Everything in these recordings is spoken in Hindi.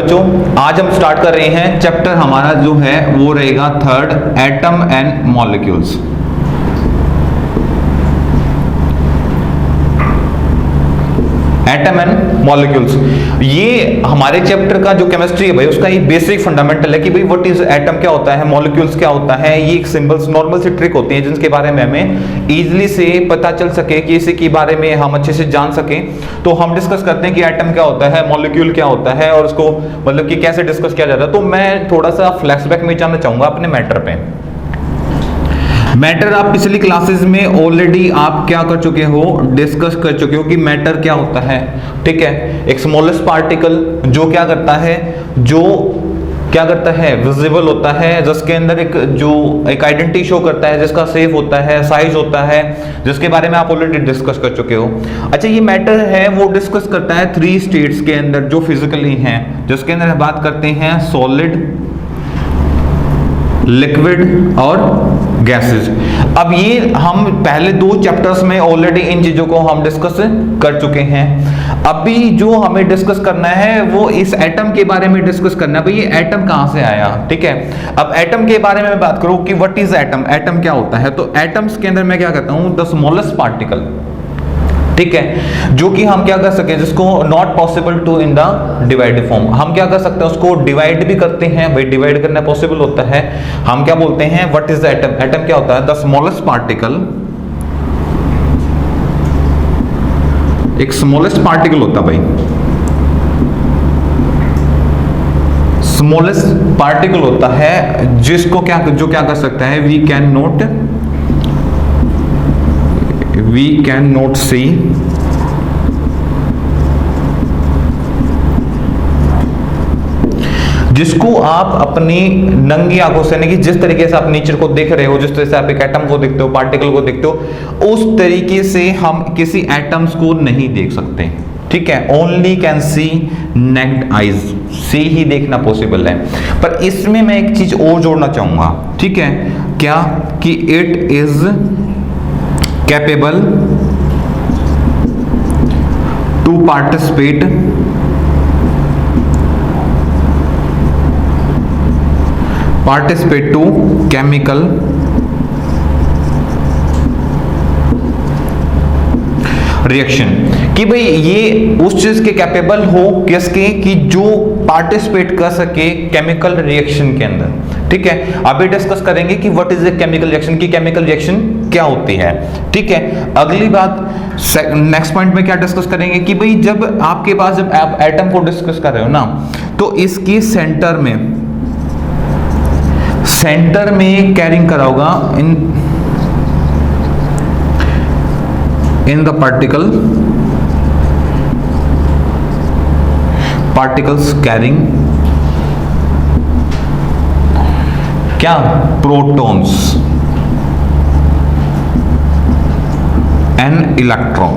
बच्चों, आज हम स्टार्ट कर रहे हैं चैप्टर हमारा जो है वो रहेगा third, atom and molecules. Atom and molecules, ये हमारे चैप्टर का जो केमिस्ट्री है भाई, उसका ये बेसिक फंडामेंटल है कि भाई व्हाट इज एटम क्या होता है, मॉलिक्यूल्स क्या होता है। ये एक सिंबल्स नॉर्मल सी ट्रिक होती है जिनके बारे में हमें इजीली से पता चल सके, कि इसी के बारे में हम अच्छे से जान सकें। तो हम डिस्कस करते हैं कि एटम क्या होता है, मॉलिक्यूल क्या होता है, और उसको मतलब कि कैसे डिस्कस किया जाता है। तो मैं थोड़ा सा फ्लैशबैक में जाना चाहूंगा अपने मैटर पे। मैटर आप पिछली क्लासेस में ऑलरेडी आप क्या कर चुके हो, डिस्कस कर चुके हो कि मैटर क्या होता है। ठीक है, एक स्मॉलेस्ट पार्टिकल जो क्या करता है, विजिबल होता है, जिसके अंदर एक आइडेंटिटी शो करता है, जिसका शेप होता है, साइज होता है, जिसके बारे में आप ऑलरेडी डिस्कस कर चुके हो। अच्छा, ये मैटर है वो डिस्कस करता है 3 स्टेट्स के अंदर जो फिजिकली हैं, जिसके अंदर हम बात करते हैं सॉलिड, लिक्विड और गैसेस। अब ये हम पहले 2 चैप्टर्स में ऑलरेडी इन चीजों को हम डिस्कस कर चुके हैं। अभी जो हमें डिस्कस करना है वो इस एटम के बारे में डिस्कस करना है। भाई ये एटम कहां से आया, ठीक है। अब एटम के बारे में मैं बात करूं कि व्हाट इज एटम, एटम क्या होता है। तो एटम्स के अंदर मैं क्या कहता हूं, द स्मॉलेस्ट पार्टिकल, ठीक है, जो कि हम क्या कर सके, जिसको not possible to in the divide form. हम क्या कर सकते हैं, उसको डिवाइड भी करते हैं, भाई डिवाइड करना पॉसिबल होता है। हम क्या बोलते हैं, what is the atom, atom क्या होता है, द स्मॉलेस्ट पार्टिकल, एक स्मॉलेस्ट पार्टिकल होता है भाई, स्मॉलेस्ट पार्टिकल होता है जिसको क्या कर सकता है, वी कैन नॉट सी, जिसको आप अपनी नंगी आंखों से, नहीं कि जिस तरीके से आप नेचर को देख रहे हो, जिस तरह से आप एक एटम को देखते हो, पार्टिकल को देखते हो, उस तरीके से हम किसी एटम्स को नहीं देख सकते। ठीक है, only can see necked eyes से ही देखना पॉसिबल है। पर इसमें मैं एक चीज और जोड़ना चाहूंगा, ठीक है, क्या कि it is capable to participate to chemical reaction, कि भाई ये उस चीज के कैपेबल हो, किसके, कि जो पार्टिसिपेट कर सके केमिकल रिएक्शन के अंदर। ठीक है, अभी डिस्कस करेंगे कि what is a chemical reaction, की केमिकल रिएक्शन क्या होती है। ठीक है, अगली बात नेक्स्ट पॉइंट में क्या डिस्कस करेंगे कि भाई जब आपके पास, जब आप एटम को डिस्कस कर रहे हो ना, तो इसके सेंटर में कैरिंग करा होगा इन द particles carrying क्या, प्रोटॉन्स एंड इलेक्ट्रॉन।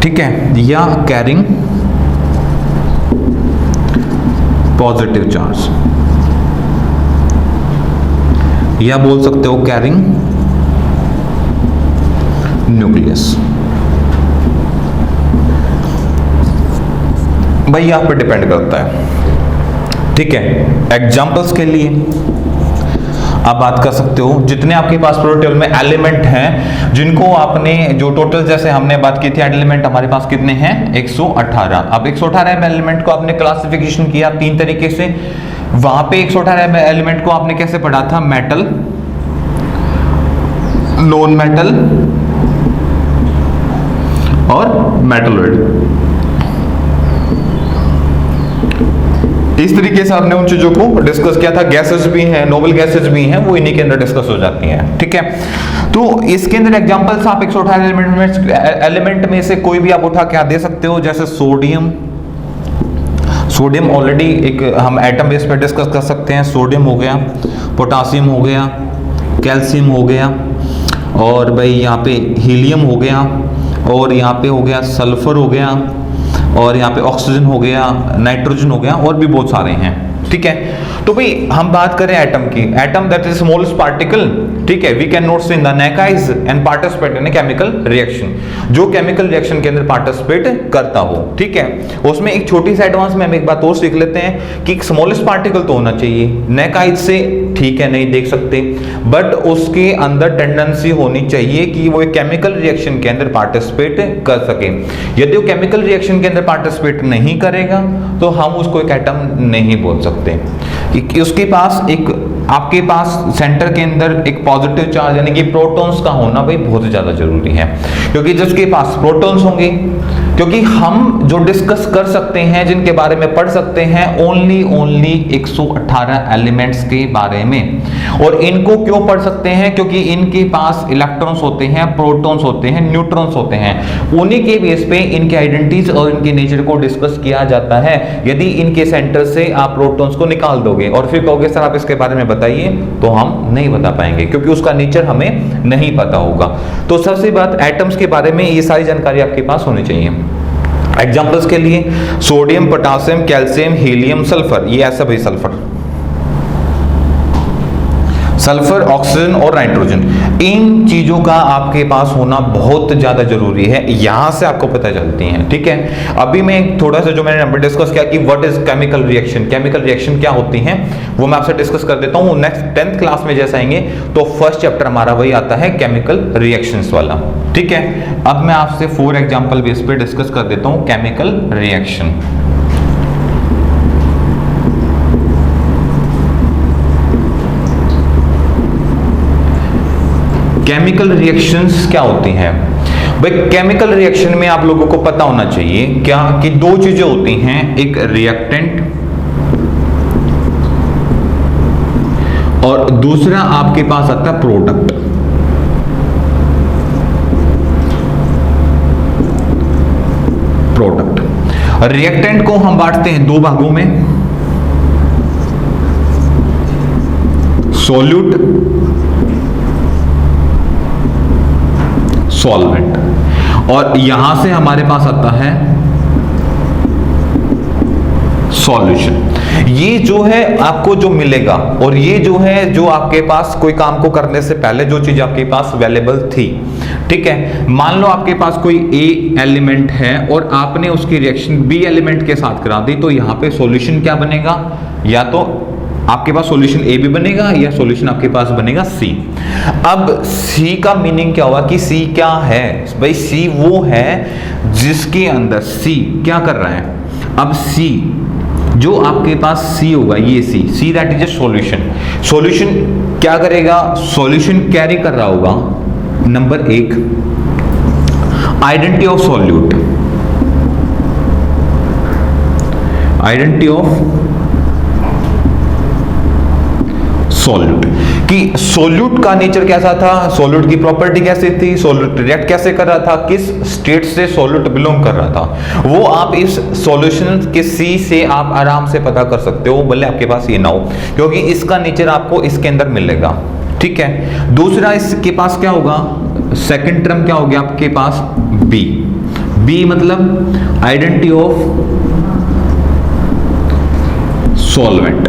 ठीक है, या कैरिंग पॉजिटिव चार्ज, या बोल सकते हो कैरिंग न्यूक्लियस। भाई यहां पर डिपेंड करता है। ठीक है, एग्जांपल्स के लिए आप बात कर सकते हो, जितने आपके पास प्रोटोटेबल में एलिमेंट हैं, जिनको आपने जो टोटल, जैसे हमने बात की थी, एलिमेंट हमारे पास कितने हैं, 118। अब 118 एलिमेंट को आपने क्लासिफिकेशन किया 3 तरीके से। वहां पे 118 एलिमेंट को आपने कैसे पढ़ा था, मेटल, नॉन मेटल और मेटलॉइड। इस तरीके से आपने उन चीजों को डिस्कस किया था। गैसेस भी हैं, नोबल गैसेस भी हैं, वो इन्हीं के अंदर डिस्कस हो जाती हैं। ठीक है, तो इसके अंदर एग्जांपल्स आप 118 एलिमेंट में से कोई भी आप उठा के दे सकते हो, जैसे सोडियम ऑलरेडी एक हम एटम बेस पे डिस्कस कर सकते हैं। सोडियम हो गया, पोटासियम हो गया, कैल्शियम हो गया, और भाई यहाँ पे हीलियम हो गया, और यहाँ पे हो गया सल्फर हो गया, और यहाँ पे ऑक्सीजन हो गया, नाइट्रोजन हो गया, और भी बहुत सारे हैं। ठीक है। तो भाई हम बात करें एटम की, atom that is smallest particle, ठीक है, we can not in the naked eyes and participate in chemical reaction, जो केमिकल रिएक्शन के अंदर पार्टिसिपेट करता हो, ठीक है। उसमें एक छोटी सी एडवांस में हम एक बात और सीख लेते हैं कि स्मॉलेस्ट पार्टिकल तो होना चाहिए, नेक आइज से ठीक है नहीं देख सकते, बट उसके अंदर टेंडेंसी होनी चाहिए कि वो एक केमिकल रिएक्शन के अंदर पार्टिसिपेट कर सके। यदि वो केमिकल रिएक्शन के अंदर पार्टिसिपेट नहीं करेगा तो हम उसको एक एटम नहीं बोल सकते। उसके पास एक, आपके पास सेंटर के अंदर एक पॉजिटिव चार्ज यानी कि प्रोटॉन्स का होना भाई बहुत ज्यादा जरूरी है, क्योंकि जिसके पास प्रोटॉन्स होंगे, क्योंकि हम जो डिस्कस कर सकते हैं, जिनके बारे में पढ़ सकते हैं, ओनली 118 एलिमेंट्स के बारे में। और इनको क्यों पढ़ सकते हैं? क्योंकि इनके पास इलेक्ट्रॉन्स होते हैं, प्रोटॉन्स होते हैं, न्यूट्रॉन्स होते हैं, उन्हीं के बेस पे इनके आइडेंटिटीज और इनके नेचर को डिस्कस किया जाता है। यदि इनके सेंटर से आप प्रोटॉन्स को निकाल दोगे और फिर कहोगे सर आप इसके बारे में बताइए, तो हम नहीं बता पाएंगे, क्योंकि उसका नेचर हमें नहीं पता होगा। तो सबसे बात एटम्स के बारे में ये सारी जानकारी आपके पास होनी चाहिए। एग्जांपल्स के लिए sodium, potassium, calcium, helium, sulphur, ये ऐसा भाई सल्फर, ऑक्सीजन और नाइट्रोजन, इन चीजों का आपके पास होना बहुत ज्यादा जरूरी है, यहां से आपको पता चलती हैं, ठीक है। अभी मैं थोड़ा सा जो मैंने नंबर डिस्कस किया कि what is chemical reaction, chemical reaction क्या होती हैं, वो मैं आपसे डिस्कस कर देता हूं। नेक्स्ट 10th क्लास में जैसे आएंगे तो फर्स्ट चैप्टर हमारा वही आता है केमिकल रिएक्शंस वाला, ठीक है। अब मैं आपसे 4 एग्जांपल बेस पे डिस्कस कर देता हूं केमिकल रिएक्शन। केमिकल रिएक्शंस क्या होती हैं भाई? केमिकल रिएक्शन में आप लोगों को पता होना चाहिए क्या कि 2 चीजें होती हैं, एक रिएक्टेंट और दूसरा आपके पास आता है प्रोडक्ट। रिएक्टेंट को हम बांटते हैं 2 भागों में, सॉल्यूट, सॉल्वेंट, और यहां से हमारे पास आता है सॉल्यूशन। ये जो है आपको जो मिलेगा, और ये जो है जो आपके पास कोई काम को करने से पहले जो चीज आपके पास अवेलेबल थी, ठीक है। मान लो आपके पास कोई ए एलिमेंट है और आपने उसकी रिएक्शन बी एलिमेंट के साथ करा दी, तो यहां पे सॉल्यूशन क्या बनेगा? या तो आपके पास सॉल्यूशन ए भी बनेगा या सॉल्यूशन आपके पास बनेगा सी। अब सी का मीनिंग क्या हुआ कि सी क्या है भाई? सी वो है जिसके अंदर सी क्या कर रहा है। अब सी जो आपके पास सी होगा, ये see that is a solution. Solution क्या करेगा? सॉल्यूशन कैरी कर रहा होगा number 1 identity of solute, identity of solute, कि सॉल्यूट का नेचर कैसा था, सॉल्यूट की प्रॉपर्टी कैसी थी, सॉल्यूट रिएक्ट कैसे कर रहा था, किस स्टेट से सॉल्यूट बिलोंग कर रहा था, वो आप इस सॉल्यूशन के सी से आप आराम से पता कर सकते हो, भले आपके पास ये ना हो, क्योंकि इसका नेचर आपको इसके अंदर मिलेगा, ठीक है। दूसरा इसके पास क्या होगा? सेकंड टर्म क्या हो गया आपके पास? बी मतलब आइडेंटिटी ऑफ सॉल्वेंट,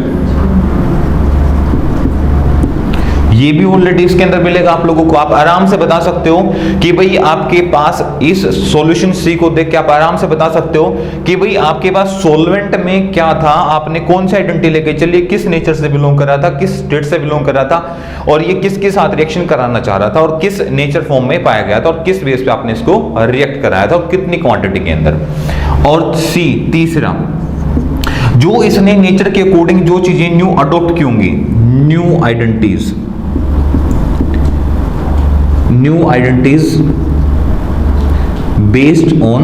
ये भी ऑलरेडी इसके अंदर मिलेगा आप लोगों को। आप आराम से बता सकते हो कि भाई आपके पास इस सॉल्यूशन सी को देख के आप आराम से बता सकते हो कि भाई आपके पास सॉल्वेंट में क्या था, आपने कौन सी आइडेंटिटी लेके चलिए, किस नेचर से बिलोंग कर रहा था, किस स्टेट से बिलोंग कर रहा था, और ये किसके साथ रिएक्शन कराना चाह रहा था, और किस नेचर फॉर्म में पाया गया था, और किस बेस पे आपने इसको रिएक्ट कराया था, और कितनी क्वांटिटी के अंदर। और सी तीसरा, जो इसने नेचर के अकॉर्डिंग जो चीजें न्यू अडॉप्ट की होंगी, new identities based on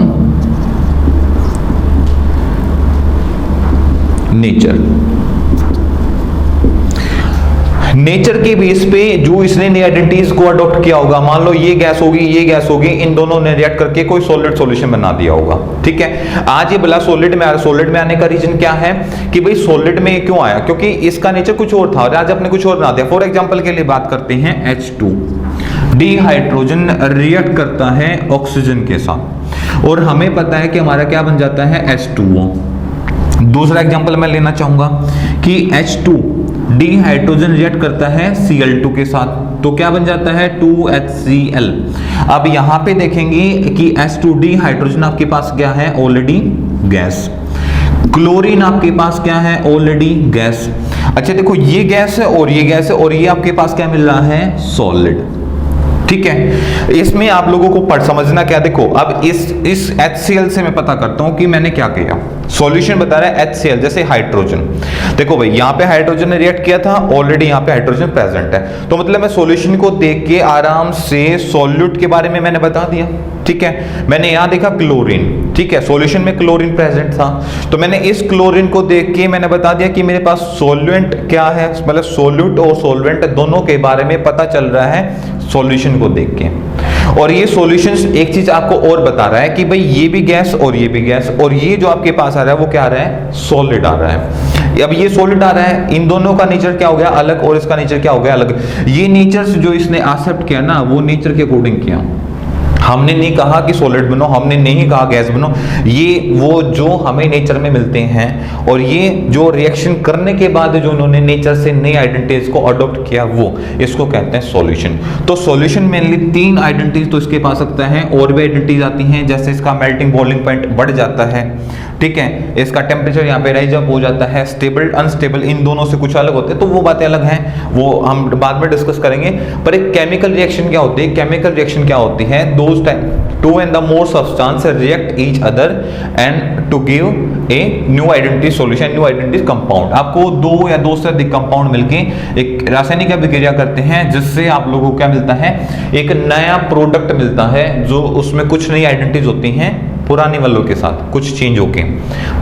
nature के बेस पे जो इसने नई आइडेंटिटीज को अडॉप्ट किया होगा। मान लो ये गैस होगी, ये गैस होगी, इन दोनों ने रिएक्ट करके कोई सॉलिड सॉल्यूशन बना दिया होगा, ठीक है। आज ये बोला सॉलिड में, सॉलिड में आने का रीजन क्या है कि भाई सॉलिड में क्यों आया, क्योंकि इसका नेचर कुछ और था और आज अपने कुछ और बना दिया। फॉर एग्जांपल के लिए बात करते हैं H2, डिहाइड्रोजन रिएक्ट करता है ऑक्सीजन के साथ और हमें पता है कि हमारा क्या बन जाता है H2O। दूसरा एग्जांपल मैं लेना चाहूंगा कि H2 डी हाइड्रोजन रिएक्ट करता है Cl2 के साथ, तो क्या बन जाता है 2HCl। अब यहां पे देखेंगे कि H2 डी हाइड्रोजन आपके पास क्या है, ऑलरेडी गैस। क्लोरीन आपके पास क्या है, ऑलरेडी गैस। अच्छा देखो, ये गैस है और ये गैस है और ये आपके पास क्या मिल रहा है, सॉलिड। ठीक है, इसमें आप लोगों को पढ़ समझना क्या, देखो अब इस HCl से मैं पता करता हूं कि मैंने क्या किया। सॉल्यूशन बता रहा है HCl, जैसे हाइड्रोजन, देखो भाई यहाँ पे हाइड्रोजन ने रिएक्ट किया था, ऑलरेडी यहाँ पे हाइड्रोजन प्रेजेंट है, तो मतलब मैं सॉल्यूशन को देख के आराम से सॉल्यूट के बारे में मैंने बता दिया। ठीक है, मैंने यहाँ देखा क्लोरीन, ठीक है, सॉल्यूशन में क्लोरीन प्रेजेंट था, तो मैंने इस क्लोरीन को देख के मैंने बता दिया कि मेरे पास सॉल्वेंट क्या है, मतलब सॉल्यूट और सॉल्वेंट दोनों के बारे में पता चल रहा है सॉल्यूशन को देख के। और ये सॉल्यूशन एक चीज आपको और बता रहा है कि भाई ये भी गैस और ये भी गैस, और ये जो आपके पास आ रहा है वो क्या आ रहा है, सॉलिड आ रहा है। अब ये सॉलिड आ रहा है, इन दोनों का नेचर क्या हो गया अलग, और इसका नेचर क्या हो गया अलग। ये नेचर जो इसने एक्सेप्ट किया ना, वो नेचर के अकॉर्डिंग किया। हमने नहीं कहा कि सॉलिड बनो, हमने नहीं कहा गैस बनो, ये वो जो हमें नेचर में मिलते हैं, और ये जो रिएक्शन करने के बाद जो उन्होंने नेचर से नई आइडेंटिटीज को अडॉप्ट किया, वो इसको कहते हैं सॉल्यूशन। तो सॉल्यूशन मेनली 3 आइडेंटिटीज तो इसके पास सकता है, और भी आइडेंटिटीज आती हैं, जैसे इसका मेल्टिंग बॉइलिंग पॉइंट बढ़ जाता है, ठीक है, इसका टेम्परेचर यहाँ पे राइज अप हो जाता है, स्टेबल अनस्टेबल इन दोनों से कुछ अलग होते हैं, तो वो बातें अलग हैं, वो हम बाद में डिस्कस करेंगे। पर एक केमिकल रिएक्शन क्या होती है, केमिकल रिएक्शन क्या होती है, those time 2 and the more substance react each other and to give a new identity solution, new identity compound। आपको 2 या 2 से अधिक कंपाउंड मिलके एक रासायनिक अभिक्रिया करते हैं, जिससे आप लोगों को क्या मिलता है, एक नया प्रोडक्ट मिलता है, जो उसमें कुछ नई आइडेंटिटीज होती हैं पुराने वालों के साथ कुछ चेंज होके,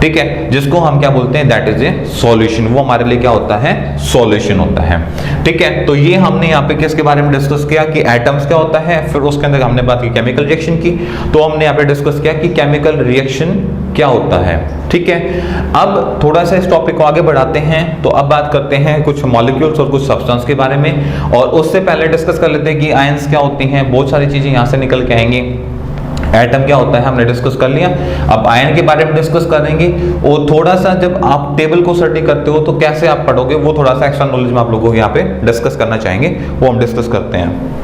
ठीक है, जिसको हम क्या बोलते हैं, दैट इज ए सॉल्यूशन। वो हमारे लिए क्या होता है, सॉल्यूशन होता है। ठीक है, तो ये हमने यहाँ पे किसके बारे में डिस्कस किया कि एटम्स क्या होता है, फिर उसके अंदर हमने बात की केमिकल रिएक्शन की, तो हमने यहाँ पे डिस्कस किया कि केमिकल रिएक्शन क्या होता है। ठीक है, अब थोड़ा सा इस टॉपिक को आगे बढ़ाते हैं, तो अब बात करते हैं कुछ मॉलिक्यूल्स और कुछ सब्सटेंस के बारे में, और उससे पहले डिस्कस कर लेते हैं कि आयंस क्या होती हैं। बहुत सारी चीजें यहाँ से निकल के आएंगी। एटम क्या होता है हमने डिस्कस कर लिया, अब आयन के बारे में डिस्कस करेंगे, और थोड़ा सा जब आप टेबल को स्टडी करते हो तो कैसे आप पढ़ोगे, वो थोड़ा सा एक्स्ट्रा नॉलेज में आप लोगों को यहाँ पे डिस्कस करना चाहेंगे, वो हम डिस्कस करते हैं।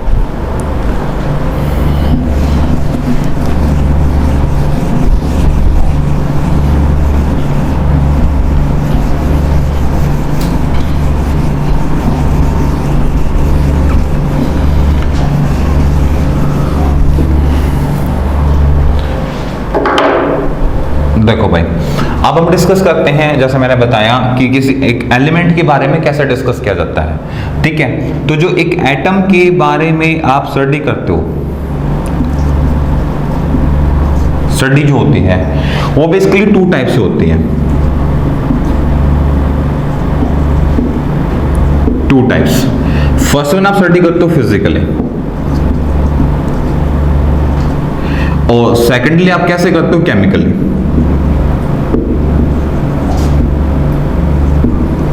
देखो भाई, अब हम डिस्कस करते हैं, जैसे मैंने बताया कि किसी एक एलिमेंट के बारे में कैसे डिस्कस किया जाता है। ठीक है, तो जो एक एटम के बारे में आप स्टडी करते हो, स्टडी जो होती है वो बेसिकली 2 टाइप से होती है, 2 टाइप्स। फर्स्ट वन आप स्टडी करते हो फिजिकली, और सेकेंडली आप कैसे करते हो, केमिकली।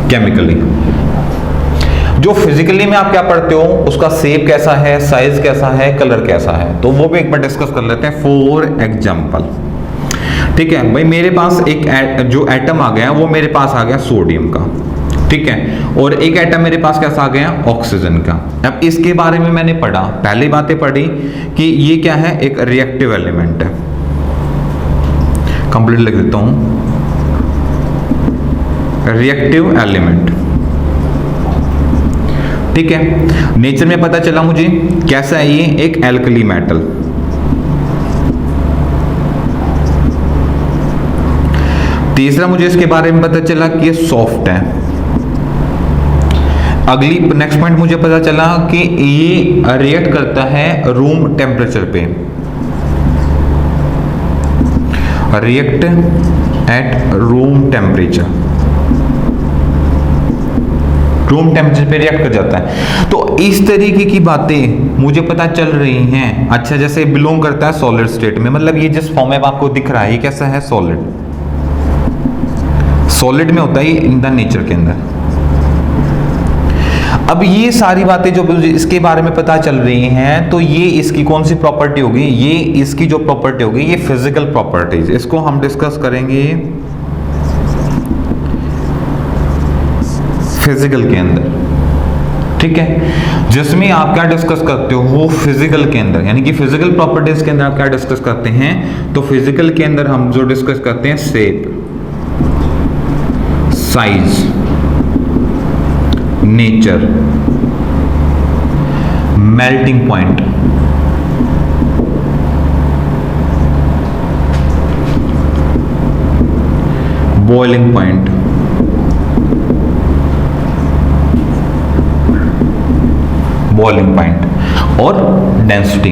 केमिकली जो फिजिकली में आप क्या पढ़ते हो, उसका शेप कैसा है, साइज कैसा है, कलर कैसा है, तो वो भी एक बार डिस्कस कर लेते हैं। फॉर एग्जांपल, ठीक है भाई, मेरे पास एक जो एटम आ गया वो मेरे पास आ गया सोडियम का, ठीक है, और एक एटम मेरे पास कैसा आ गया, ऑक्सीजन का। अब इसके बारे में मैंने पढ़ा, पहली बातें पढ़ी कि ये क्या है, एक रिएक्टिव एलिमेंट है। कंप्लीट लिख देता हूं, रिएक्टिव एलिमेंट। ठीक है, नेचर में पता चला मुझे कैसा है, ये एक एल्कली मेटल। तीसरा मुझे इसके बारे में पता चला कि ये सॉफ्ट है। अगली नेक्स्ट पॉइंट मुझे पता चला कि ये रिएक्ट करता है रूम टेम्परेचर पे, react at room temperature, room temperature पे रिएक्ट कर जाता है। तो इस तरीके की बातें मुझे पता चल रही हैं। अच्छा, जैसे बिलोंग करता है सॉलिड स्टेट में, मतलब ये जिस फॉर्म में आपको दिख रहा है ये कैसा है, सॉलिड, सॉलिड में होता है इन द नेचर के अंदर। अब ये सारी बातें जो इसके बारे में पता चल रही हैं, तो ये इसकी कौन सी प्रॉपर्टी होगी, ये इसकी जो प्रॉपर्टी होगी, ये फिजिकल प्रॉपर्टीज, इसको हम डिस्कस करेंगे फिजिकल के अंदर, ठीक है। जिसमें आप क्या डिस्कस करते हो, वो फिजिकल के अंदर, यानी कि फिजिकल प्रॉपर्टीज के अंदर आप क्या डिस्कस करते हैं, तो फिजिकल के अंदर हम जो डिस्कस करते हैं shape, size, nature, melting point, boiling point, boiling point और डेंसिटी।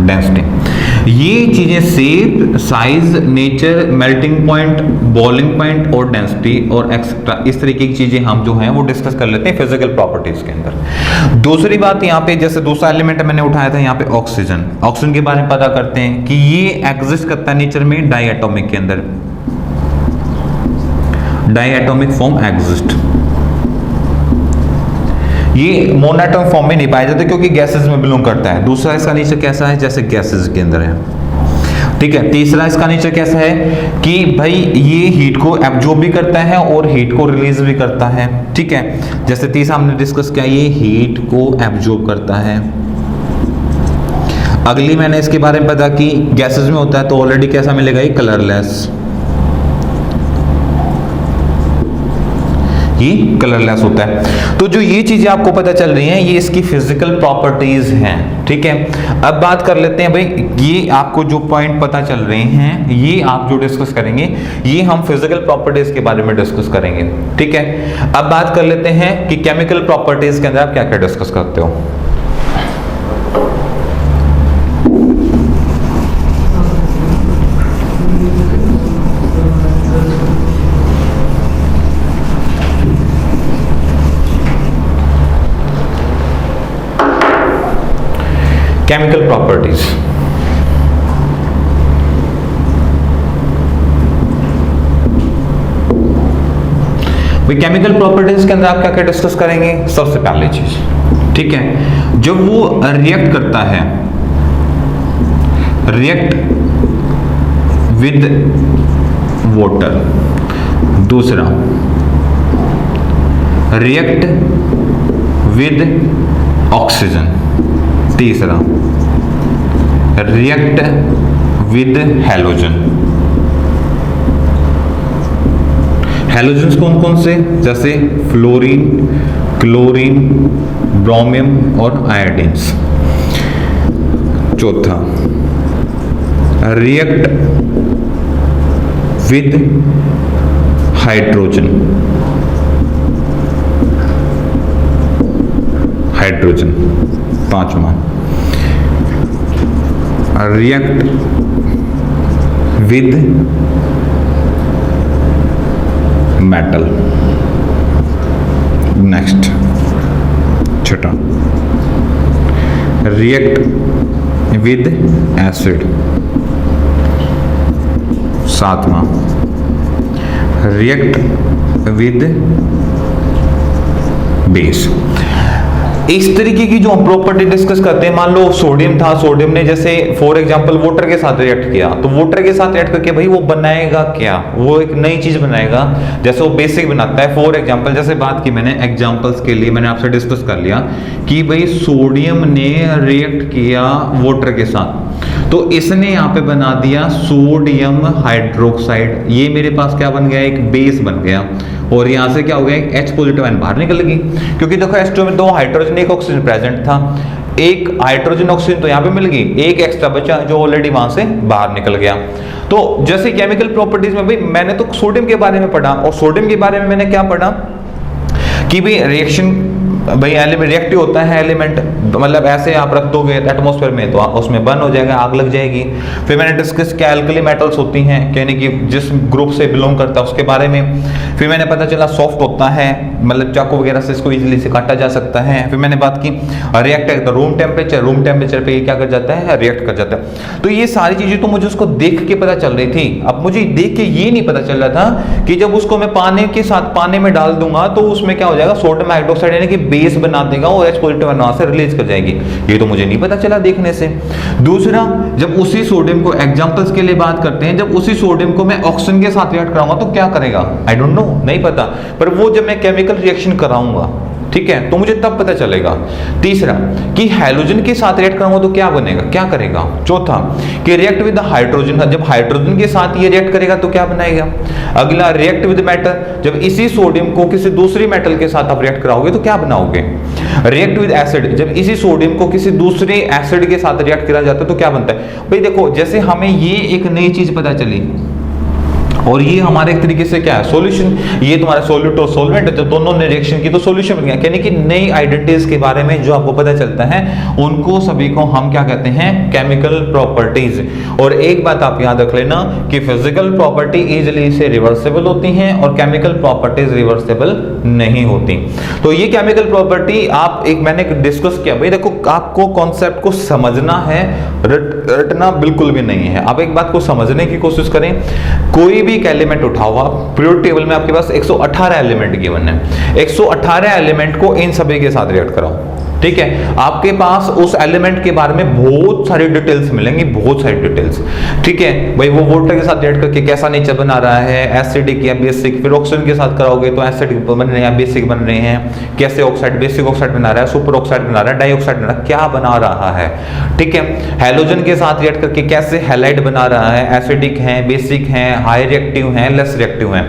डेंसिटी, ये चीजें shape, size, nature, melting point, boiling point और डेंसिटी और एक्सेट्रा, इस तरीके की चीजें हम जो हैं वो डिस्कस कर लेते हैं फिजिकल प्रॉपर्टीज के अंदर। दूसरी बात यहाँ पे, जैसे दूसरा एलिमेंट मैंने उठाया था यहाँ पे ऑक्सीजन। ऑक्सीजन के बारे में पता करते हैं कि ये एग्जिस्ट करता है नेचर में डायएटॉमिक के अंदर, डायएटॉमिक फॉर्म एग्जिस्ट। ये मोनोएटॉमिक फॉर्म में नहीं पाया जाता क्योंकि गैसेस में बिलोंग करता है। दूसरा इसका नेचर कैसा है, जैसे गैसेस के अंदर है, ठीक है। तीसरा इसका नेचर कैसा है कि भाई ये हीट को एब्जॉर्ब भी करता है और हीट को रिलीज भी करता है, ठीक है। जैसे तीसरा हमने डिस्कस किया, ये हीट को एब्जॉर्ब करता है। अगली मैंने इसके बारे में पता कि गैसेस में होता है तो ऑलरेडी कैसा मिलेगा, ये कलरलेस, ये कलरलेस होता है। तो जो ये चीजें आपको पता चल रही हैं, ये इसकी फिजिकल प्रॉपर्टीज हैं, ठीक है। अब बात कर लेते हैं भाई, ये आपको जो पॉइंट पता चल रहे हैं, ये आप जो डिस्कस करेंगे, ये हम फिजिकल प्रॉपर्टीज के बारे में डिस्कस करेंगे, ठीक है। अब बात कर लेते हैं कि केमिकल प्रॉपर्टीज के अंदर आप क्या क्या डिस्कस करते हो। केमिकल प्रॉपर्टीज, भाई केमिकल प्रॉपर्टीज के अंदर आप क्या क्या डिस्कस करेंगे। सबसे पहली चीज, ठीक है, जब वो रिएक्ट करता है, रिएक्ट विद वाटर। दूसरा, रिएक्ट विद ऑक्सीजन। तीसरा, रिएक्ट विद हैलोजन। हैलोजन्स कौन कौन से, जैसे फ्लोरीन, क्लोरीन, ब्रोमियम और आयोडीन्स। चौथा, रिएक्ट विद हाइड्रोजन, हाइड्रोजन। पांचवा, रिएक्ट विद मेटल। नेक्स्ट, छठा, रिएक्ट विद एसिड। सातवां, रिएक्ट विद बेस। इस तरीके की जो हम प्रॉपर्टी डिस्कस करते हैं, मान लो सोडियम था, सोडियम ने जैसे फॉर एग्जांपल वाटर के साथ रिएक्ट किया, तो वाटर के साथ रिएक्ट करके भाई वो बनाएगा क्या, वो एक नई चीज बनाएगा, जैसे वो बेसिक बनाता है। फॉर एग्जांपल, जैसे बात की मैंने एग्जांपल्स के लिए, मैंने आपसे डिस्कस कर लिया कि भाई सोडियम ने रिएक्ट किया वाटर के साथ, तो इसने यहाँ पे बना दिया सोडियम हाइड्रोक्साइड। ये मेरे पास क्या बन गया, एक बेस बन गया, और यहां से क्या हो गया, एक H पॉजिटिव आयन बाहर निकल गई, क्योंकि देखो H2 में दो हाइड्रोजन एक ऑक्सीजन प्रेजेंट था, एक हाइड्रोजन ऑक्सीजन तो यहां पे मिल गई, एक एक्स्ट्रा बचा जो ऑलरेडी वहां से बाहर निकल गया। तो जैसे केमिकल प्रॉपर्टीज में भाई मैंने तो सोडियम के बारे में पढ़ा, और सोडियम के बारे में मैंने क्या पढ़ा कि भाई रिएक्शन, भाई एलिमेंट रिएक्टिव होता है एलिमेंट, मतलब ऐसे आप रख दोगे एटमॉस्फेयर में तो उसमें बर्न हो जाएगा, आग लग जाएगी। फिर मैंने डिस्कस किया एल्कली मेटल्स होती हैं, यानी कि जिस ग्रुप से बिलोंग करता है उसके बारे में। फिर मैंने पता चला सॉफ्ट होता है, मतलब चाकू वगैरह से इसको इजीली से काटा जा सकता है। फिर मैंने बात की रिएक्ट है तो रूम टेम्परेचर पे ये क्या कर जाता है, रिएक्ट कर जाता है। तो ये सारी चीजें तो मुझे उसको देख के पता चल रही थी। अब मुझे देख के ये नहीं पता चल रहा था कि जब उसको मैं पानी के साथ पानी में डाल दूंगा तो उसमें क्या हो जाएगा, सोडियम हाइड्रोक्साइड यानी कि बेस बना देगा और H पॉजिटिव वहां से रिलीज कर जाएगी। ये तो मुझे नहीं पता चला देखने से। दूसरा, जब उसी सोडियम को एग्जांपल्स के लिए बात करते हैं, जब उसी सोडियम को मैं ऑक्सीजन के साथ रिएक्ट कराऊंगा तो क्या करेगा, आई डोंट नो, नहीं पता, पर वो जब मैं केमिकल रिएक्शन कराऊंगा, ठीक है, तो मुझे तब पता चलेगा। तीसरा, कि हाइड्रोजन के साथ रिएक्ट करूंगा तो क्या बनेगा, क्या करेगा। चौथा, कि रिएक्ट विद हाइड्रोजन, जब हाइड्रोजन के साथ ये रिएक्ट करेगा तो क्या बनाएगा। अगला, रिएक्ट विद मेटल, जब इसी सोडियम को किसी दूसरी मेटल के साथ आप रिएक्ट कराओगे तो क्या बनाओगे। रिएक्ट विद एसिड, जब इसी सोडियम को किसी दूसरे एसिड के साथ रिएक्ट किया जाता है तो क्या बनता है। भाई देखो, जैसे हमें ये एक नई चीज पता चली और ये हमारे एक तरीके से क्या है, सॉल्यूशन, ये तुम्हारा सॉल्यूट और सॉल्वेंट, जब दोनों ने रिएक्शन की तो सॉल्यूशन बन गया। यानी कि नई आइडेंटिटीज के बारे में जो आपको पता चलता है उनको सभी को हम क्या कहते हैं, केमिकल प्रॉपर्टीज। और एक बात आप याद रख लेना कि फिजिकल प्रॉपर्टी इजीली से रिवर्सिबल होती हैं और केमिकल प्रॉपर्टीज रिवर्सिबल नहीं होती। तो ये केमिकल प्रॉपर्टी आप एक मैंने डिस्कस किया। भाई देखो, आपको कॉन्सेप्ट को समझना है, रटना बिल्कुल भी नहीं है। आप एक बात को समझने की कोशिश करें। कोई भी एक एलिमेंट उठाओ आप, पीरियोडिक टेबल में आपके पास 118 एलिमेंट गिवन है, 118 एलिमेंट को इन सभी के साथ रिएक्ट कराओ, ठीक है। आपके पास उस एलिमेंट के बारे में बहुत सारी डिटेल्स मिलेंगी, बहुत सारी डिटेल्स, ठीक है। भाई वो वाटर के साथ रिएक्ट करके कैसा नेचर बना रहा है, एसिडिक या बेसिक, फिर ऑक्सीजन के साथ कराओगे तो एसिडिक बन रहे हैं या बेसिक बन रहे हैं, कैसे ऑक्साइड, बेसिक ऑक्साइड बना रहा है, सुपर ऑक्साइड बना रहा है, डाइऑक्साइड बना रहा है, क्या बना रहा है, ठीक है। हाइड्रोजन के साथ रिएक्ट करके कैसे हैलाइड बना रहा है, एसिडिक है, बेसिक है, हाई रिएक्टिव है, लेस रिएक्टिव है।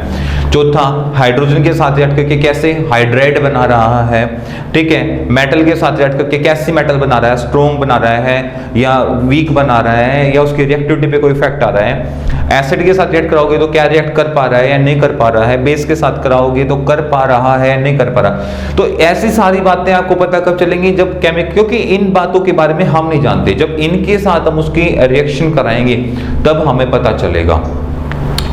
चौथा, हाइड्रोजन के साथ रिएक्ट करके कैसे हाइड्राइड बना रहा है, ठीक है। मेटल के साथ रिएक्ट करके कैसी मेटल बना रहा है, स्ट्रॉन्ग बना रहा है या वीक बना रहा है, या उसकी रिएक्टिविटी पे कोई इफेक्ट आ रहा है। एसिड के साथ रिएक्ट कराओगे तो क्या रिएक्ट कर पा रहा है या नहीं कर पा रहा है, बेस के साथ कराओगे तो कर पा रहा है नहीं कर पा रहा। तो ऐसी सारी बातें आपको पता कब चलेंगी, जब क्योंकि इन बातों के बारे में हम नहीं जानते, जब इनके साथ हम उसकी रिएक्शन कराएंगे तब हमें पता चलेगा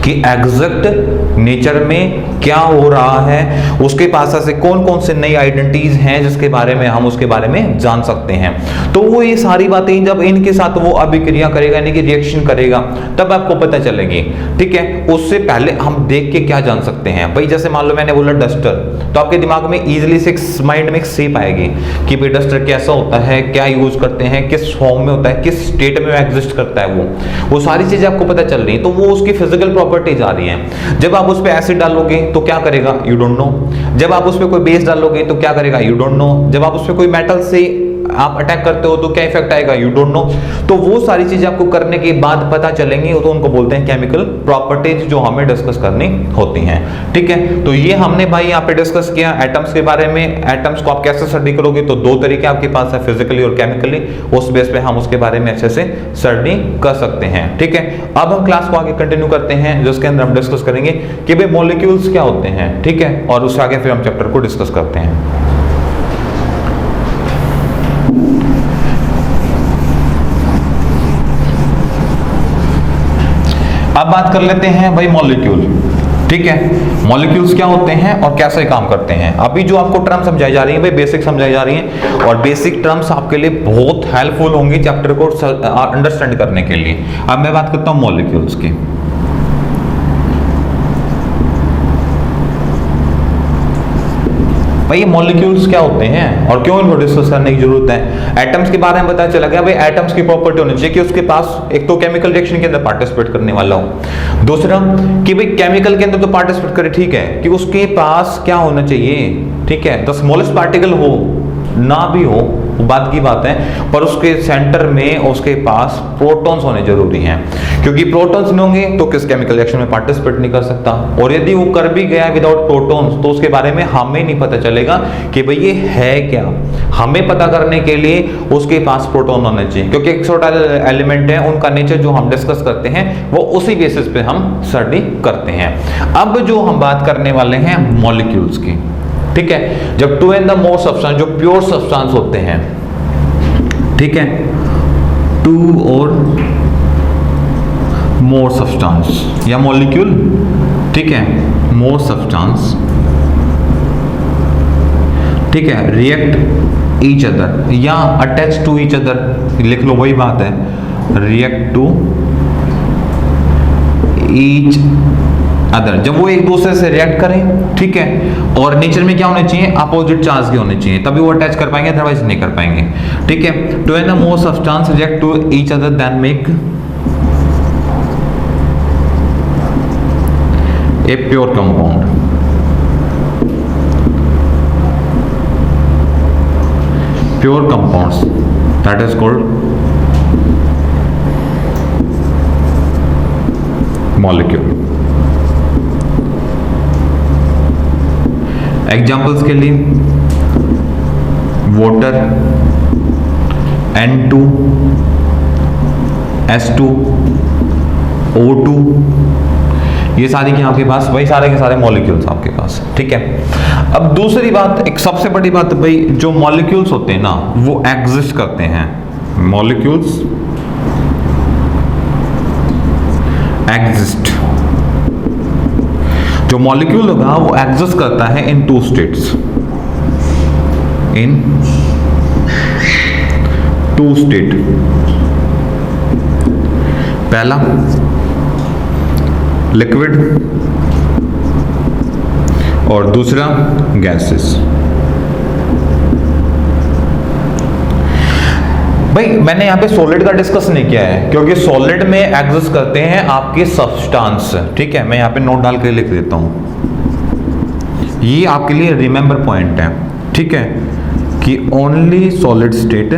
कि एग्जैक्ट नेचर में क्या हो रहा है, उसके पास ऐसे कौन कौन से नई आइडेंटिटीज हैं जिसके बारे में हम उसके बारे में जान सकते हैं। तो वो ये सारी बातें जब इनके साथ वो अभिक्रिया करेगा, यानी कि रिएक्शन करेगा, तब आपको पता चलेगी, ठीक है। उससे पहले हम देख के क्या जान सकते हैं। भाई जैसे मान लो मैंने बोला डस्टर, तो आपके दिमाग में इजीली से माइंड में एक शेप आएगी कि भाई डस्टर कैसा होता है, क्या यूज करते हैं, किस फॉर्म में होता है, किस स्टेट में एग्जिस्ट करता है, वो सारी चीजें आपको पता चल रही है। तो वो उसकी फिजिकल प्रॉपर्टीज आ रही है। जब आप उस पे एसिड डालोगे तो क्या करेगा, यू डोंट नो। जब आप उस पे कोई बेस डालोगे तो क्या करेगा, यू डोंट नो। जब आप उस पे कोई मेटल से आप अटैक करते हो तो क्या इफेक्ट आएगा, यू डोंट नो। तो वो सारी चीजें आपको करने के बाद पता चलेंगी, तो उनको बोलते हैं केमिकल प्रॉपर्टीज, जो हमें डिस्कस करनी होती हैं, ठीक है। तो ये हमने भाई यहाँ पे डिस्कस किया एटम्स के बारे में। एटम्स को आप कैसे स्टडी करोगे, तो दो तरीके आपके पास है, फिजिकली और केमिकली। उस बेस पे हम उसके बारे में अच्छे से स्टडी कर सकते हैं, ठीक है। अब हम क्लास को आगे कंटिन्यू करते हैं, जिसके अंदर हम डिस्कस करेंगे कि भाई मॉलिक्यूल्स क्या होते हैं, ठीक है, और उससे आगे फिर हम चैप्टर को डिस्कस करते हैं। अब बात कर लेते हैं भाई मॉलिक्यूल, ठीक है। मॉलिक्यूल्स क्या होते हैं और कैसे काम करते हैं। अभी जो आपको टर्म समझाई जा रही है भाई बेसिक समझाई जा रही है, और बेसिक टर्म्स आपके लिए बहुत हेल्पफुल होंगी चैप्टर को अंडरस्टैंड करने के लिए। अब मैं बात करता हूं मॉलिक्यूल्स की। भाई ये मॉलिक्यूल्स क्या होते हैं और क्यों इनको डिस्कस करने की जरूरत है। एटम्स के बारे में पता चला गया, भाई एटम्स की प्रॉपर्टी होनी चाहिए कि उसके पास एक तो केमिकल रिएक्शन के अंदर पार्टिसिपेट करने वाला हो, दूसरा कि भाई केमिकल के अंदर तो पार्टिसिपेट करे, ठीक है, कि उसके पास क्या होना चाहिए, ठीक है, द स्मॉलेस्ट पार्टिकल हो ना भी हो, बात की बात है, पर उसके सेंटर में उसके पास प्रोटॉन्स होने जरूरी हैं, क्योंकि प्रोटॉन्स नहीं होंगे तो किस केमिकल रिएक्शन में पार्टिसिपेट नहीं कर सकता। और यदि वो कर भी गया विदाउट प्रोटॉन्स तो उसके बारे में हमें नहीं पता चलेगा कि भाई ये है क्या। हमें पता करने के लिए उसके पास प्रोटॉन होने चाहिए, क्योंकि एक छोटा एलिमेंट है, उनका नेचर जो हम डिस्कस करते हैं वो उसी बेसिस पे हम स्टडी करते हैं। अब जो हम बात करने वाले हैं मॉलिक्यूल्स की, ठीक है, जब two and the more substance, जो प्योर सब्सटेंस होते हैं, ठीक है, टू और मोर सब्सटेंस या मॉलिक्यूल, ठीक है, मोर सब्सटेंस, ठीक है, रिएक्ट ईच अदर या अटैच टू ईच अदर, लिख लो वही बात है, रिएक्ट टू ईच अदर, जब वो एक दूसरे से रिएक्ट करें, ठीक है, और नेचर में क्या होने चाहिए, अपोजिट चार्ज के होने चाहिए, तभी वो अटैच कर पाएंगे, अदरवाइज नहीं कर पाएंगे, ठीक है। Two when the more substance react to each other then make a pure compound, pure compounds, that is called molecule. Examples के लिए वाटर, N2, S2, O2, ये सारी के आपके पास वही सारे के सारे मॉलिक्यूल्स आपके पास, ठीक है। अब दूसरी बात, एक सबसे बड़ी बात भाई, जो मॉलिक्यूल्स होते हैं ना वो एग्जिस्ट करते हैं, मॉलिक्यूल्स एग्जिस्ट, जो मॉलिक्यूल होगा वो एग्जिस्ट करता है in two states, in two state. पहला लिक्विड और दूसरा गैसेस। भाई मैंने यहाँ पे सॉलिड का डिस्कस नहीं किया है क्योंकि सॉलिड में एग्जिस्ट करते हैं आपके सब्सटेंस, ठीक है। मैं यहाँ पे नोट डाल के लिख देता हूं, ये आपके लिए रिमेंबर पॉइंट है, ठीक है, कि only solid state,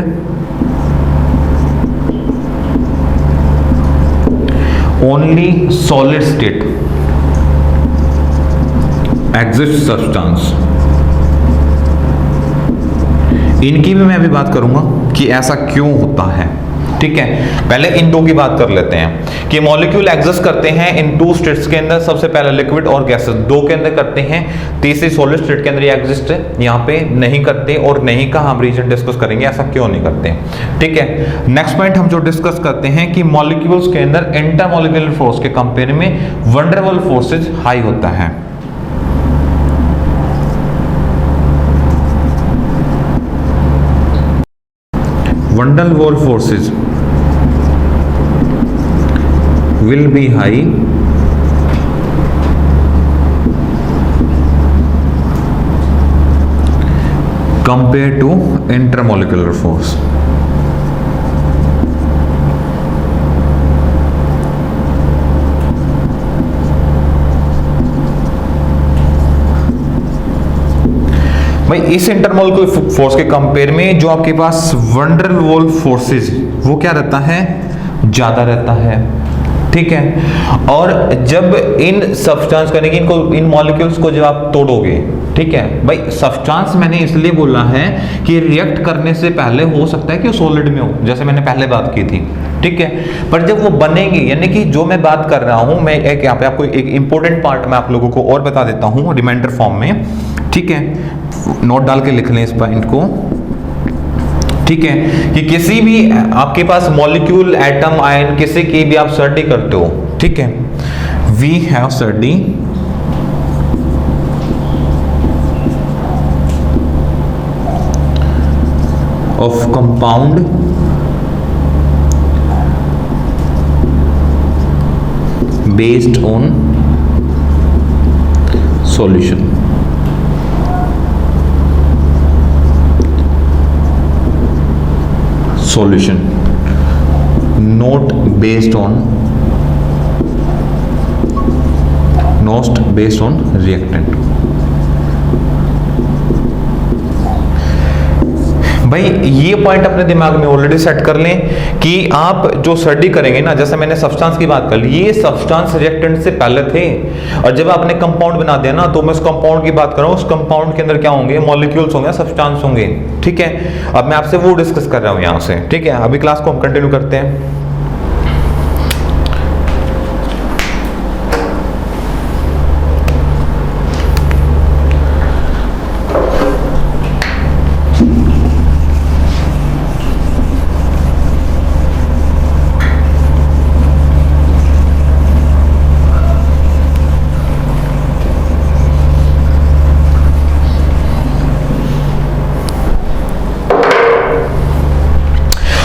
only solid state exist substance. इनकी भी मैं अभी बात करूंगा कि ऐसा क्यों होता है, ठीक है। पहले इन दो की बात कर लेते हैं कि मॉलिक्यूल एग्जिस्ट करते हैं इन टू स्टेट्स के अंदर, सबसे पहले लिक्विड और गैसेस, दो के अंदर करते हैं, तीसरी सॉलिड स्टेट के अंदर ये एग्जिस्ट है, यहाँ पे नहीं करते, और नहीं का हम रीजन डिस्कस करेंगे ऐसा क्यों नहीं करते, ठीक है। नेक्स्ट पॉइंट हम जो डिस्कस करते हैं कि मॉलिक्यूल्स के अंदर इंटरमॉलिक्यूलर फोर्स के कंपेयर में वन डेर वाल फोर्सेज हाई होता है। van der Waals forces will be high compared to intermolecular force। भाई इस इंटरमॉलिक्यूलर फोर्स के कंपेयर में जो आपके पास वन डेर वाल फोर्सेस वो क्या रहता है, ज्यादा रहता है, ठीक है। और जब इन सब्सटेंस करने की इन मॉलिक्यूल्स को जब आप तोड़ोगे, ठीक है भाई, सब्सटेंस मैंने इसलिए बोला है कि रिएक्ट करने से पहले हो सकता है कि वो सॉलिड में हो, जैसे मैंने पहले बात की थी, ठीक है। पर जब वो बनेंगे, यानी कि जो मैं बात कर रहा हूं, मैं एक यहाँ पे आपको एक इंपॉर्टेंट पार्ट मैं आप लोगों को और बता देता हूं रिमाइंडर फॉर्म में, ठीक है, नोट डाल के लिख लें इस पॉइंट को, ठीक है, कि किसी भी आपके पास मॉलिक्यूल, एटम, आयन, किसी की भी आप स्टडी करते हो, ठीक है, we have study of compound based on solution. solution not based on reactant। भाई ये पॉइंट अपने दिमाग में ऑलरेडी सेट कर लें कि आप जो स्टडी करेंगे ना, जैसे मैंने सब्सटेंस की बात कर ली, ये सब्सटेंस रिएक्टेंट से पहले थे, और जब आपने कंपाउंड बना दिया ना, तो मैं उस कंपाउंड की बात कर रहा हूं, उस कंपाउंड के अंदर क्या होंगे, मॉलिक्यूल्स होंगे, सब्सटेंस होंगे, ठीक है। अब मैं आपसे वो डिस्कस कर रहा हूं यहां से, ठीक है। अभी क्लास को हम कंटिन्यू करते हैं।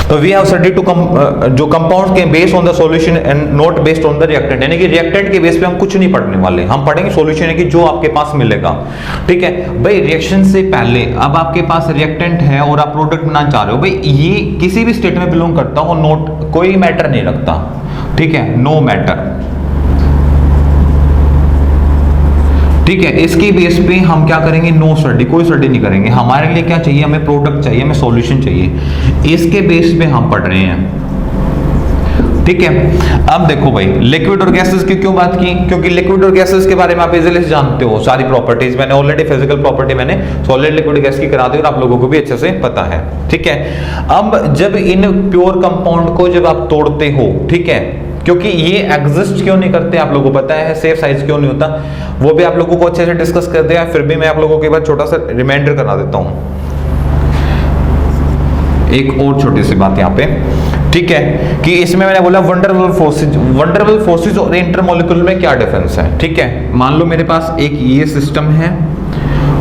तो वी हैव स्टडी टू जो कंपाउंड्स के based on the solution and not based on the reactant, यानी कि रिएक्टेंट के बेस पे हम कुछ नहीं पढ़ने वाले, हम पढ़ेंगे सॉल्यूशन है कि जो आपके पास मिलेगा। ठीक है भाई, रिएक्शन से पहले अब आपके पास रिएक्टेंट है और आप प्रोडक्ट बनाना चाह रहे हो, भाई ये किसी भी स्टेट में बिलोंग करता हो, नोट कोई मैटर नहीं रखता। ठीक है, नो मैटर। ठीक है, इसके बेस पे हम क्या करेंगे, नो स्टडी, कोई स्टडी नहीं करेंगे। हमारे लिए क्या चाहिए, हमें प्रोडक्ट चाहिए, हमें सॉल्यूशन चाहिए, इसके बेस पे हम पढ़ रहे हैं। ठीक है, अब देखो भाई लिक्विड और गैसेस की क्यों बात की, क्योंकि लिक्विड और गैसेस के बारे में आप इजीली जानते हो सारी प्रॉपर्टीज, मैंने ऑलरेडी फिजिकल प्रॉपर्टी मैंने सॉलिड लिक्विड गैस की करा दी और आप लोगों को भी अच्छे से पता है। ठीक है, अब जब इन प्योर कंपाउंड को जब आप तोड़ते हो, ठीक है, क्योंकि ये एग्जिस्ट क्यों नहीं करते आप लोगों को पता है, सेफ साइज क्यों नहीं होता, वो भी आप लोगों को अच्छे से डिस्कस कर दिया, फिर भी मैं आप लोगों को एक बार छोटा सा रिमाइंडर करा देता हूं, एक और छोटी सी बात यहाँ पे। ठीक है, कि इसमें मैंने बोला वंडरबल फोर्सेज और इंटरमोलिक्यूल में क्या डिफरेंस है। ठीक है, मान लो मेरे पास एक ये सिस्टम है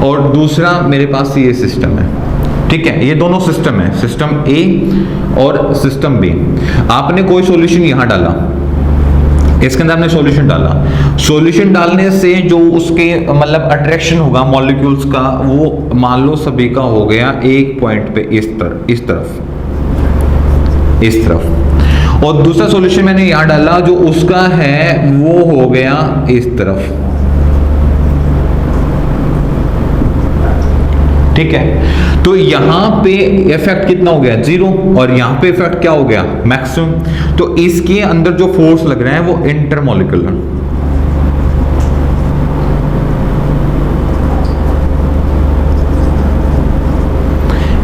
और दूसरा मेरे पास ये सिस्टम है। ठीक है, ये दोनों सिस्टम है, सिस्टम ए और सिस्टम बी। आपने कोई सॉल्यूशन यहां डाला, इसके अंदर आपने सॉल्यूशन डाला, सॉल्यूशन डालने से जो उसके मतलब अट्रैक्शन होगा मॉलिक्यूल्स का, वो मान लो सभी का हो गया एक पॉइंट पे इस तरफ, और दूसरा सॉल्यूशन मैंने यहां डाला जो उसका है वो हो गया इस तरफ। ठीक है, तो यहां पे इफेक्ट कितना हो गया, 0, और यहां पे इफेक्ट क्या हो गया, मैक्सिमम। तो इसके अंदर जो फोर्स लग रहा है वो इंटरमॉलिक्यूलर,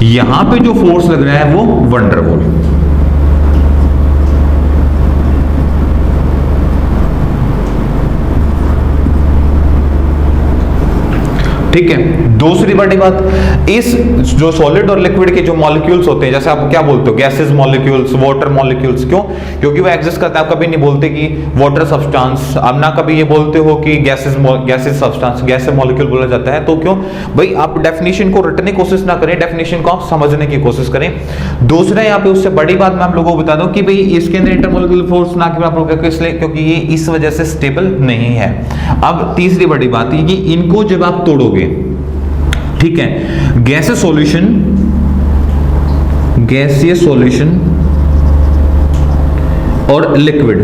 यहां पे जो फोर्स लग रहा है वो वंडरवॉल। ठीक है, दूसरी बड़ी बात, इस जो सॉलिड और लिक्विड के जो मॉलिक्यूल्स होते हैं, जैसे आप क्या बोलते हो, गैसेस मॉलिक्यूल्स, वाटर मॉलिक्यूल्स, क्यों, क्योंकि वो एग्जिस्ट करता है। आप कभी नहीं बोलते कि वाटर सब्सटेंस, आप ना कभी ये बोलते हो कि गैसेस सब्सटेंस, गैस मॉलिक्यूल बोला जाता है। तो क्यों भाई, आप डेफिनेशन को रटने की कोशिश ना करें, डेफिनेशन को आप समझने की कोशिश करें। दूसरा यहाँ पे उससे बड़ी बात मैं आप लोगों को बता दूं कि भाई इसके अंदर इंटरमॉलिक्यूलर फोर्स ना कि आप लोगों को, इसलिए क्योंकि ये इस वजह से स्टेबल नहीं है। अब तीसरी बड़ी बात है कि इनको जब आप तोड़ोगे, ठीक है, गैसीय सॉल्यूशन और लिक्विड,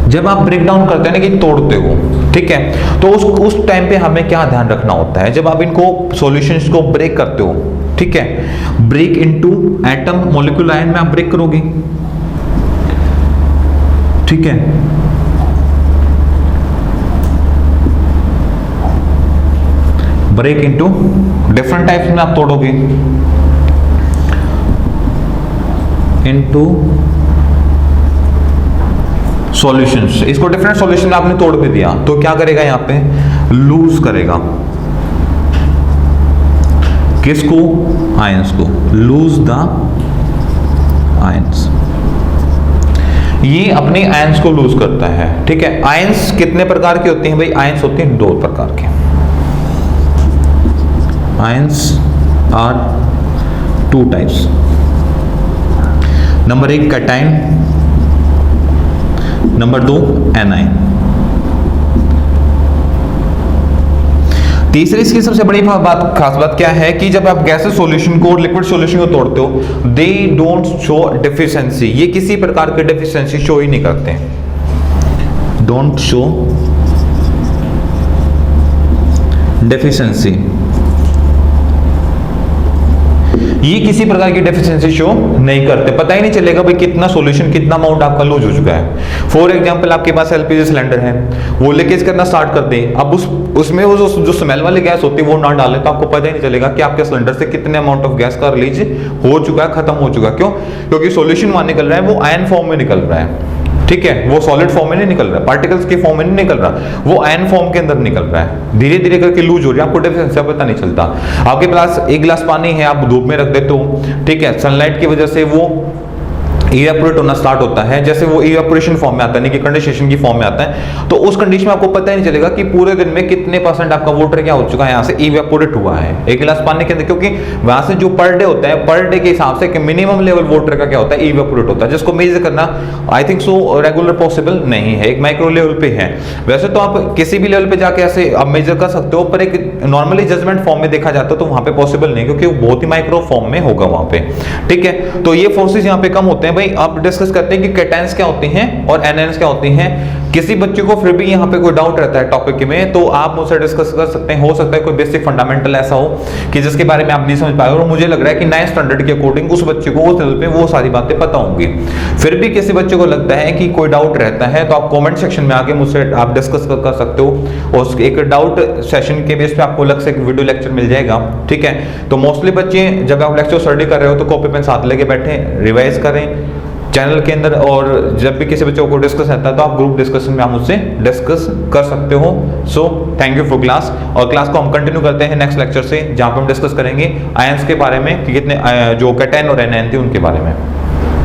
जब आप ब्रेक डाउन करते हैं ना, कि तोड़ते हो, ठीक है, तो उस टाइम पे हमें क्या ध्यान रखना होता है, जब आप इनको सॉल्यूशंस को ब्रेक करते हो, ठीक है, break into atom molecule ion में आप ब्रेक करोगे। ठीक है, ब्रेक इनटू डिफरेंट टाइप्स में आप तोड़ोगे, इनटू सॉल्यूशंस, इसको डिफरेंट सॉल्यूशन में आपने तोड़ भी दिया, तो क्या करेगा, यहां पे लूज करेगा, किसको, आयंस को, लूज द आयंस, ये अपने आयंस को लूज करता है। ठीक है, आयंस कितने प्रकार के होते हैं भाई, आयंस होते हैं 2 प्रकार के, ions are 2 types. Number 1 cation, number 2 anion. तीसरी इसकी सबसे बड़ी खास बात क्या है कि जब आप गैसेस सॉल्यूशन को और लिक्विड सॉल्यूशन को तोड़ते हो, दे डोंट शो डेफिशिएंसी, ये किसी प्रकार के डेफिशिएंसी शो ही नहीं करते, डोंट शो डेफिशिएंसी, ये किसी प्रकार की डेफिशिएंसी शो नहीं करते, पता ही नहीं चलेगा भाई कितना सॉल्यूशन, कितना अमाउंट आपका लूज हो चुका है। फॉर एग्जांपल, आपके पास एलपीजी सिलेंडर है, वो लीकेज करना स्टार्ट कर दे, अब उसमें वो जो स्मेल वाली गैस होती है वो ना डाले, तो आपको पता ही नहीं चलेगा कि आपके सिलेंडर से कितने अमाउंट ऑफ गैस का रिलीज हो चुका है, खत्म हो चुका है। क्यों, क्योंकि सॉल्यूशन वहां निकल रहा है वो आयन फॉर्म में निकल रहा है। ठीक है, वो सॉलिड फॉर्म में नहीं निकल रहा, पार्टिकल्स के फॉर्म में नहीं निकल रहा, वो आयन फॉर्म के अंदर निकल रहा है, धीरे धीरे करके लूज हो रही है, आपको डेफिशिएंसी पता नहीं चलता। आपके पास 1 गिलास पानी है, आप धूप में रख देते हो, ठीक है, सनलाइट की वजह से वो इवेपोरेट होना स्टार्ट होता है, जैसे वो इवेपोरेशन फॉर्म में आता है, यानी कि कंडेंसेशन की फॉर्म में आता है, तो उस कंडीशन में आपको पता ही नहीं चलेगा कि पूरे दिन में कितने % आपका वाटर क्या हो चुका है, यहाँ से इवेपोरेट हुआ है एक गिलास पानी के अंदर, क्योंकि वहां से जो पर डे होता है, पर डे के हिसाब से मिनिमम लेवल वाटर का क्या होता है, इवेपोरेट होता है, जिसको मेजर करना I think so regular possible नहीं है, एक माइक्रो लेवल पे है। वैसे तो आप किसी भी लेवल पे जाके ऐसे आप मेजर कर सकते हो, पर एक नॉर्मली जजमेंट फॉर्म में देखा जाता है तो वहां पे पॉसिबल नहीं, क्योंकि वो बहुत ही माइक्रो फॉर्म में होगा वहां पे, ठीक है। तो ये फोर्सेस यहाँ पे कम होते हैं। भाई आप डिस्कस करते हैं कि कैटायंस क्या होती हैं और एनायंस क्या होती हैं। किसी बच्चे को फिर भी यहाँ पे कोई डाउट रहता है टॉपिक में, तो आप मुझसे डिस्कस कर सकते हैं। हो सकता है कोई बेसिक फंडामेंटल ऐसा हो कि जिसके बारे में आप नहीं समझ पाए, और मुझे लग रहा है कि 9th स्टैंडर्ड के अकॉर्डिंग उस बच्चे को उस लेवल पे वो सारी बातें पता होंगी। फिर भी किसी बच्चे को लगता है कि कोई डाउट रहता है, तो आप कमेंट सेक्शन में आके मुझसे आप डिस्कस कर सकते हो, और एक डाउट सेशन के बेस पे आपको अलग से एक वीडियो लेक्चर मिल जाएगा, ठीक है। तो मोस्टली बच्चे जब आप लेक्चर स्टडी कर रहे हो तो कॉपी पेन साथ लेके बैठे, रिवाइज करें चैनल के अंदर, और जब भी किसी बच्चों को डिस्कस रहता है तो आप ग्रुप डिस्कशन में आप मुझसे डिस्कस कर सकते हो। So thank you for class, और क्लास को हम कंटिन्यू करते हैं नेक्स्ट लेक्चर से, जहां पर हम डिस्कस करेंगे आयंस के बारे में कि कितने जो कैटायन और एनायन थे उनके बारे में।